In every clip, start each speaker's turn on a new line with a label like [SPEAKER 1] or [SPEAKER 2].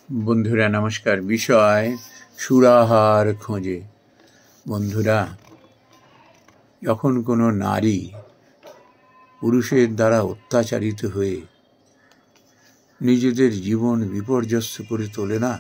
[SPEAKER 1] বন্ধুরা নমস্কার। বিষয় সুরাহার খোঁজে। বন্ধুরা, যখন কোনো নারী পুরুষের দ্বারা অত্যাচারিত হয়ে নিজেদের জীবন বিপর্যস্ত করে তোলে না,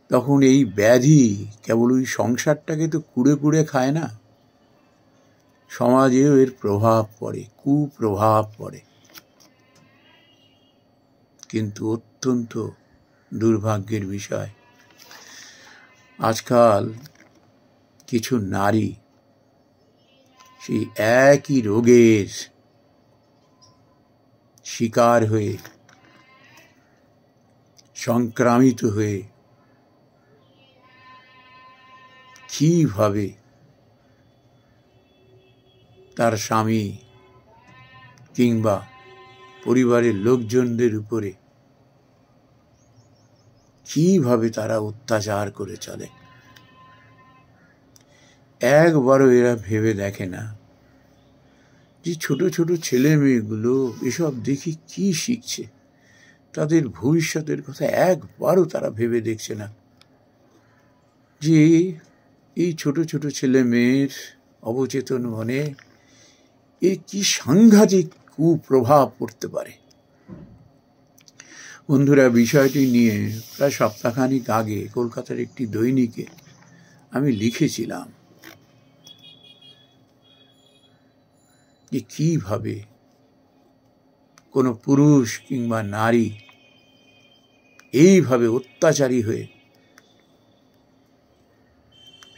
[SPEAKER 1] তখন এই ব্যাধি কেবল ওই সংসারটাকে তো কুড়ে কুড়ে খায় না, সমাজেও এর প্রভাব পড়ে, কুপ্রভাব পড়ে। কিন্তু অত্যন্ত দুর্ভাগ্যের বিষয়, আজকাল কিছু নারী সেই একই রোগের শিকার হয়ে, সংক্রামিত হয়ে কিভাবে তার স্বামী কিংবা পরিবারের লোকজনদের উপরে কিভাবে তারা অত্যাচার করে চলে, একবারও এরা ভেবে দেখে না যে ছোট ছোট ছেলে মেয়েগুলো এসব দেখি কি শিখছে। তাদের ভবিষ্যতের কথা একবারও তারা ভেবে দেখছে না যে এই ছোট ছোট ছেলে মেয়ের অবচেতন মনে এ কি সাংঘাতিক কুপ্রভাব পড়তে পারে। বন্ধুরা, বিষয়টি নিয়ে প্রায় সপ্তাহখানিক আগে কলকাতার একটি দৈনিকে আমি লিখেছিলাম যে কিভাবে কোনো পুরুষ কিংবা নারী এইভাবে অত্যাচারী হয়ে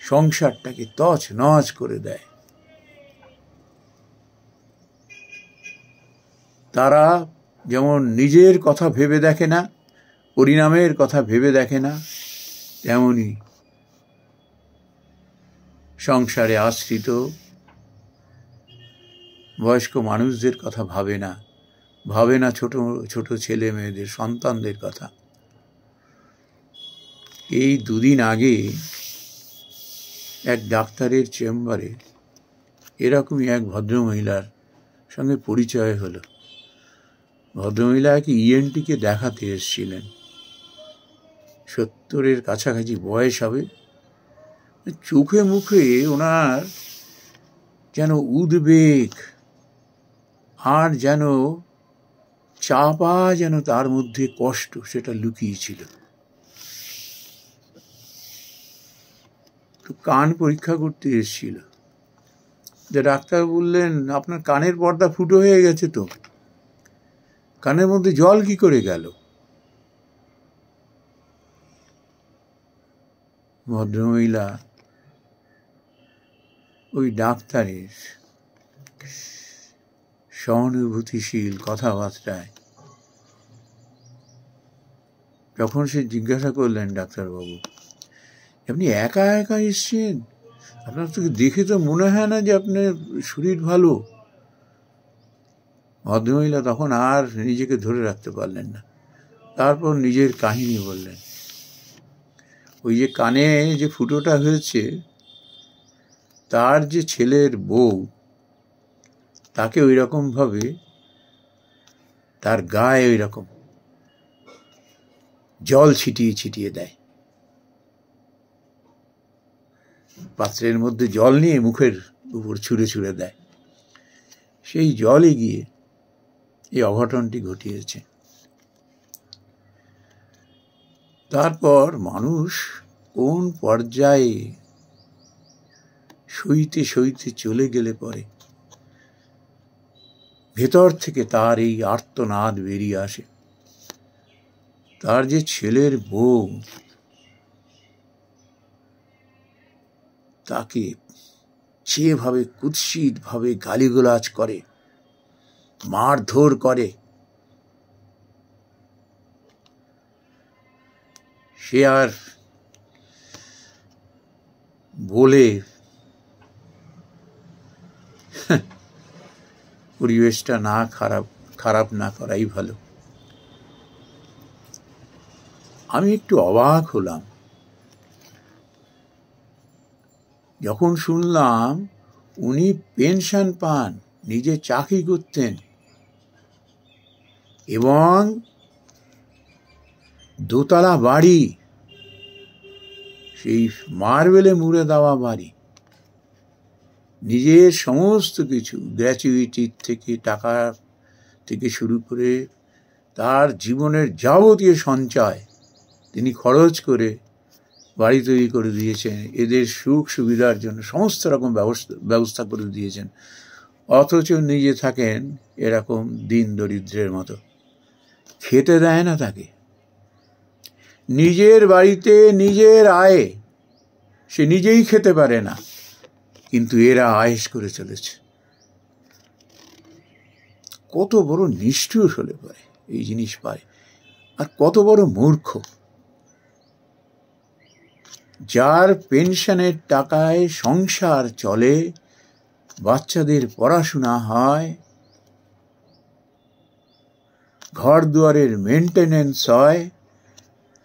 [SPEAKER 1] সংসারটাকে তছনছ করে দেয়। তারা যেমন নিজের কথা ভেবে দেখে না, পরিণামের কথা ভেবে দেখে না, তেমনি সংসারে আশ্রিত বয়স্ক মানুষদের কথা ভাবে না ছোট ছোট ছেলে মেয়েদের, সন্তানদের কথা। এই দুদিন আগে এক ডাক্তারের চেম্বারে এরকমই এক ভদ্রমহিলার সঙ্গে পরিচয় হলো। ভদ্রমহিলা এক ইএনটিকে দেখাতে এসেছিলেন। 70-এর কাছাকাছি বয়স হবে। চোখে মুখে ওনার যেন উদ্বেগ আর যেন চাপা, যেন তার মধ্যে কষ্ট, সেটা লুকিয়েছিল। তো কান পরীক্ষা করতে এসেছিল। যে ডাক্তার বললেন, আপনার কানের পর্দা ফুটো হয়ে গেছে, তো কানের মধ্যে জল কি করে গেল? ভদ্রমহিলা ওই ডাক্তারের সহানুভূতিশীল কথাবার্তায় যখন সে জিজ্ঞাসা করলেন, ডাক্তারবাবু আপনি একা একা এসছেন, আপনার তো দেখে তো মনে হয় না যে আপনার শরীর ভালো। ভদ্রমহিলা তখন আর নিজেকে ধরে রাখতে পারলেন না। তারপর নিজের কাহিনী বললেন। ওই যে কানে যে ফুটোটা হয়েছে, তার যে ছেলের বউ, তাকে ওই রকম ভাবে তার গায়ে ওই রকম জল ছিটিয়ে ছিটিয়ে দেয়। পাত্রের মধ্যে জল নিয়ে মুখের উপর ছুঁড়ে ছুঁড়ে দেয়। সেই জলই গিয়ে এই অঘটনটি ঘটিয়েছে। তারপর মানুষ কোন পর্যায়ে সইতে সইতে চলে গেলে পরে ভেতর থেকে তার এই আর্তনাদ বেরিয়ে আসে। তার যে ছেলের বউ, তাকে যেভাবে কুৎসিত ভাবে গালিগালাজ করে, মারধর করে, সে আর বলে পরিবেশটা না খারাপ না করাই ভালো। আমি একটু অবাক হলাম যখন শুনলাম উনি পেনশন পান, নিজে চাকরি করতেন এবং দোতলা বাড়ি, সেই মার্বেলে মুড়ে দেওয়া বাড়ি, নিজের সমস্ত কিছু গ্র্যাচুইটি থেকে টাকা থেকে শুরু করে তার জীবনের যাবতীয় সঞ্চয় তিনি খরচ করে বাড়ি তৈরি করে দিয়েছেন, এদের সুখ সুবিধার জন্য সমস্ত রকম ব্যবস্থা করে দিয়েছেন। অথচ নিজে থাকেন এরকম দিন দরিদ্রের মতো, খেতে দেয় না তাকে। নিজের বাড়িতে নিজের আয়ে সে নিজেই খেতে পারে না, কিন্তু এরা আয়েশ করে চলেছে। কত বড় নিষ্ঠুর হলে পারে এই জিনিস পায়, আর কত বড় মূর্খ। যার পেনশনের টাকায় সংসার চলে, বাচ্চাদের পড়াশোনা হয়, ঘর দুয়ারের মেনটেনেন্স হয়,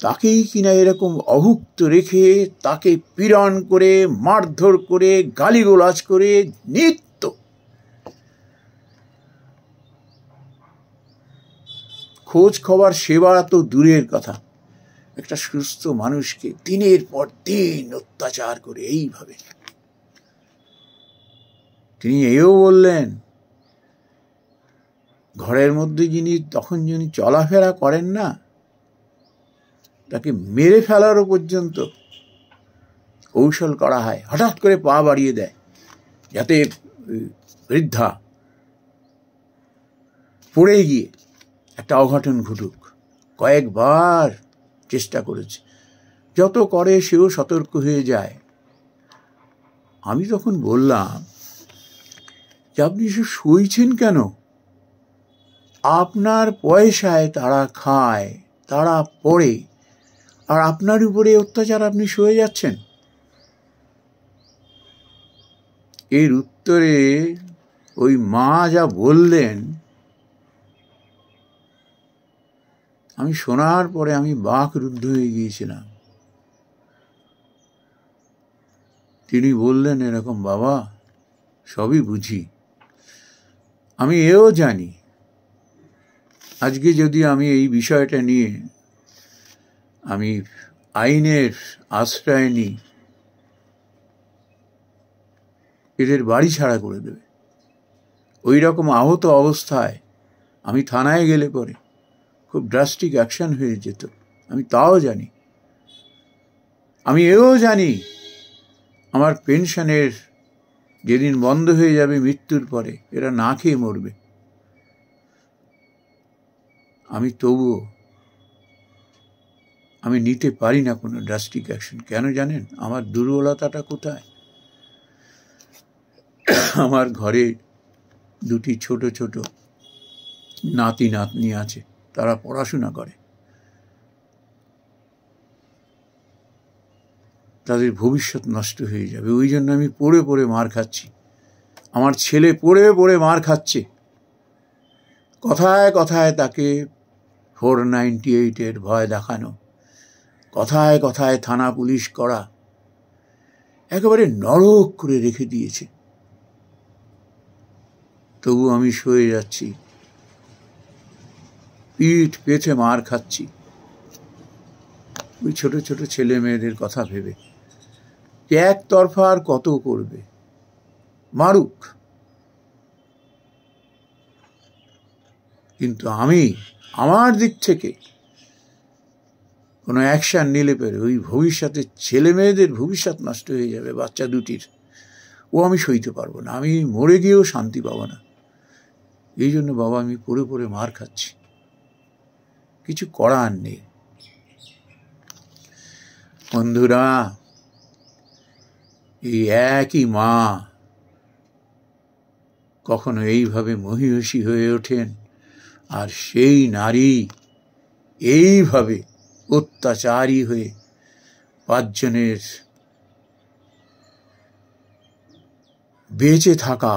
[SPEAKER 1] তাকেই কিনা এরকম অভুক্ত রেখে তাকে পীড়ন করে, মারধর করে, গালিগালাজ করে নিত্য খোঁজ খবর সেবা তো দূরের কথা, একটা সুস্থ মানুষকে দিনের পর দিন অত্যাচার করে এইভাবে। তিনি এও বললেন, ঘরের মধ্যে যিনি চলাফেরা করেন না, তাকে মেরে ফেলারও পর্যন্ত কৌশল করা হয়। হঠাৎ করে পা বাড়িয়ে দেয় যাতে বৃদ্ধা পড়ে গিয়ে একটা অঘটন ঘটুক। কয়েকবার চেষ্টা করেছে, যত করে সেও সতর্ক হয়ে যায়। আমি তখন বললাম যে আপনি এসব সইছেন কেন? আপনার পয়সায় তারা খায়, তারা পড়ে, আর আপনার উপরে অত্যাচার আপনি সয়ে যাচ্ছেন। এর উত্তরে ওই মা যা বললেন, আমি শোনার পরে আমি বাকরুদ্ধ হয়ে গিয়েছিলাম। তিনি বললেন এরকম, বাবা সবই বুঝি, আমি এও জানি আজকে যদি আমি এই বিষয়টা নিয়ে আমি আইনের আশ্রয় নিই, এদের বাড়ি ছাড়া করে দেবে। ওই রকম আহত অবস্থায় আমি থানায় গেলে পরে খুব ড্রাস্টিক অ্যাকশন হয়ে যেত, আমি তাও জানি। আমি এও জানি আমার পেনশনের যেদিন বন্ধ হয়ে যাবে মৃত্যুর পরে, এরা না খেয়ে মরবে। তবুও আমি নিতে পারি না কোনো ড্রাস্টিক অ্যাকশন। কেন জানেন? আমার দুর্বলতাটা কোথায়? আমার ঘরে দুটি ছোট ছোট নাতি নাতনি আছে, তারা পড়াশোনা করে, তাদের ভবিষ্যৎ নষ্ট হয়ে যাবে। ওই জন্য আমি পড়ে পড়ে মার খাচ্ছি। আমার ছেলে পড়ে পড়ে মার খাচ্ছে। কথায় কথায় তাকে 498-এর ভয় দেখানো, কথায় কথায় থানা পুলিশ করা, একেবারে নরক করে রেখে দিয়েছে। তবু আমি সয়ে যাচ্ছি, পিঠ পেছে মার খাচ্ছি ওই ছোট ছোট ছেলে মেয়েদের কথা ভেবে। একতরফা আর কত করবে, মারুক। কিন্তু আমি আমার দিক থেকে কোনো অ্যাকশন নিলে পেরে ওই ভবিষ্যতে ছেলে মেয়েদের ভবিষ্যৎ নষ্ট হয়ে যাবে, বাচ্চা দুটির, ও আমি সইতে পারবো না। আমি মরে গিয়েও শান্তি পাবো না। এই জন্য বাবা আমি পড়ে পড়ে মার খাচ্ছি, কিছু করার নেই। বন্ধুরা, এই একই মা কখনো এইভাবে মহিষী হয়ে ওঠেন, আর সেই নারী এইভাবে অত্যাচারী হয়ে 5 জনের বেঁচে থাকা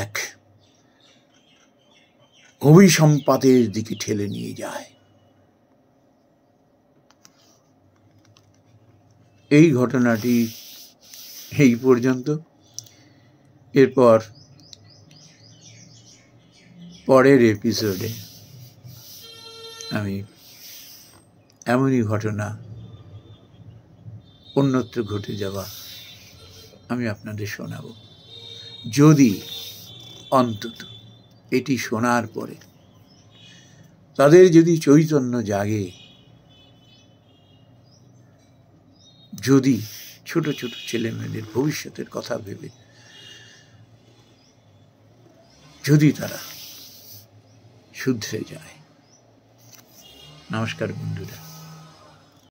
[SPEAKER 1] এক অভিসম্পাতের দিকে ঠেলে নিয়ে যায়। এই ঘটনাটি এই পর্যন্ত। এরপর পরের এপিসোডে আমি এমনই ঘটনা অন্যত্র ঘটে যাওয়া আমি আপনাদের শোনাব, যদি অন্তত এটি শোনার পরে তাদের যদি চৈতন্য জাগে, যদি ছোট ছোট ছেলে মেয়েদের ভবিষ্যতের কথা ভেবে যদি তারা শুধরে যায়। নমস্কার বন্ধুরা।